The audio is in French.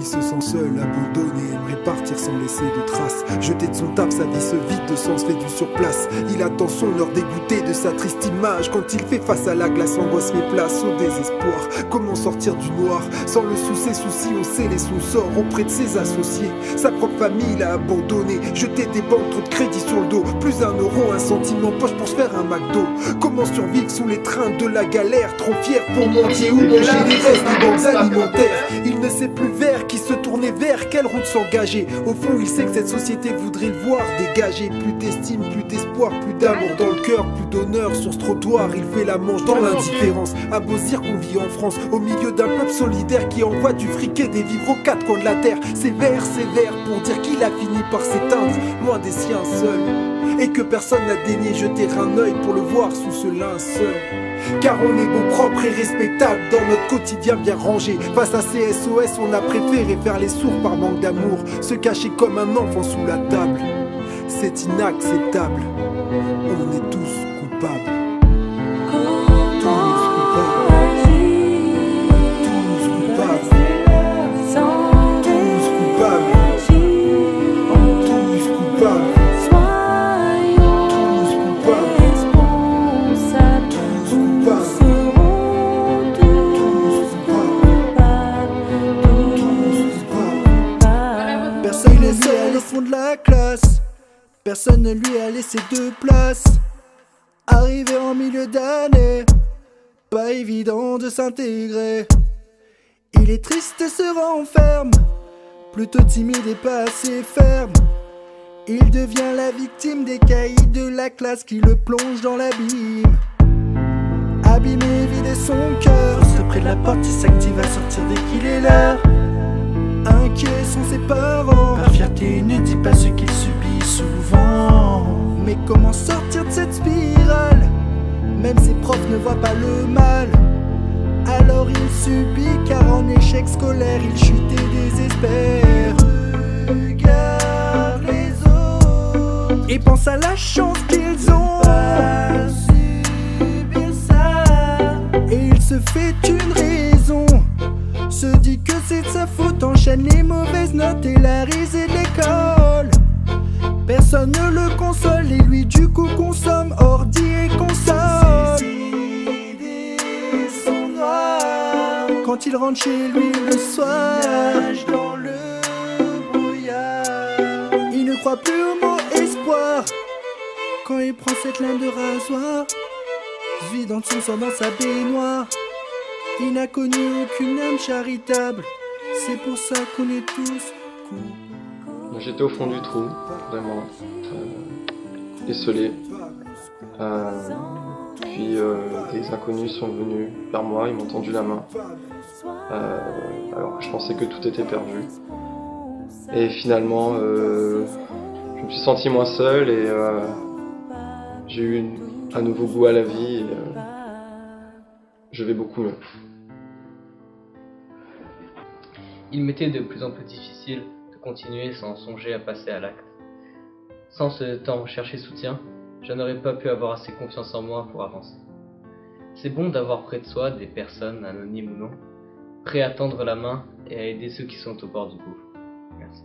Il se sent seul, abandonné, aimerait partir sans laisser de traces. Jeté de son taf, sa vie se vide de sens, fait du surplace. Il attend son heure dégoûté de sa triste image. Quand il fait face à la glace, angoisse fait place au désespoir. Comment sortir du noir sans le souci, on scellé son sort auprès de ses associés. Sa propre famille l'a abandonné, jeté des banques, trop de crédit sur le dos. Plus un euro, un centime en poche pour se faire un McDo. Comment survivre sous les trains de la galère, trop fier pour mendier ou manger les restes des banques alimentaires. Il ne sait plus vers qui se tourner, vers quelle route s'engager. Au fond il sait que cette société voudrait le voir dégager. Plus d'estime, plus d'espoir, plus d'amour dans le cœur, plus d'honneur sur ce trottoir. Il fait la manche dans l'indifférence. À beau dire qu'on vit en France, au milieu d'un peuple solidaire qui envoie du fric et des vivres aux quatre coins de la terre. Sévère pour dire qu'il a fini par s'éteindre, loin des siens seul. Et que personne n'a daigné jeter un œil pour le voir sous ce linceul. Car on est beau, propre et respectable dans notre quotidien bien rangé. Face à ces SOS, on a préféré faire les sourds par manque d'amour, se cacher comme un enfant sous la table. C'est inacceptable, on est tous coupables. Personne ne lui a laissé au fond de la classe. Personne ne lui a laissé de place. Arrivé en milieu d'année, pas évident de s'intégrer. Il est triste et se renferme, plutôt timide et pas assez ferme. Il devient la victime des caïds de la classe qui le plongent dans l'abîme. Abîmé, vider son cœur, juste près de la porte, il s'active à sortir dès qu'il est l'heure. Inquiets sont ses parents, par fierté il ne dit pas ce qu'il subit souvent. Mais comment sortir de cette spirale? Même ses profs ne voient pas le mal. Alors il subit car en échec scolaire il chute et désespère. Regarde les autres et pense à la chance qu'ils ont. Subir ça. Et il se fait une raison, se dit que c'est de sa faute, enchaîne les mauvaises notes et la risée de l'école. Personne ne le console et lui du coup consomme ordi et console. Ses idées sont noires quand il rentre chez lui le soir, nage dans le brouillard. Il ne croit plus au mot espoir quand il prend cette lame de rasoir. Se vide dans son sang dans sa baignoire. Il n'a connu aucune âme charitable, c'est pour ça qu'on est tous coupables. J'étais au fond du trou, vraiment, esselé. Puis des inconnus sont venus vers moi, ils m'ont tendu la main, alors que je pensais que tout était perdu. Et finalement, je me suis senti moins seul et j'ai eu un nouveau goût à la vie et je vais beaucoup mieux. Il m'était de plus en plus difficile de continuer sans songer à passer à l'acte. Sans ce temps chercher soutien, je n'aurais pas pu avoir assez confiance en moi pour avancer. C'est bon d'avoir près de soi des personnes, anonymes ou non, prêts à tendre la main et à aider ceux qui sont au bord du gouffre. Merci.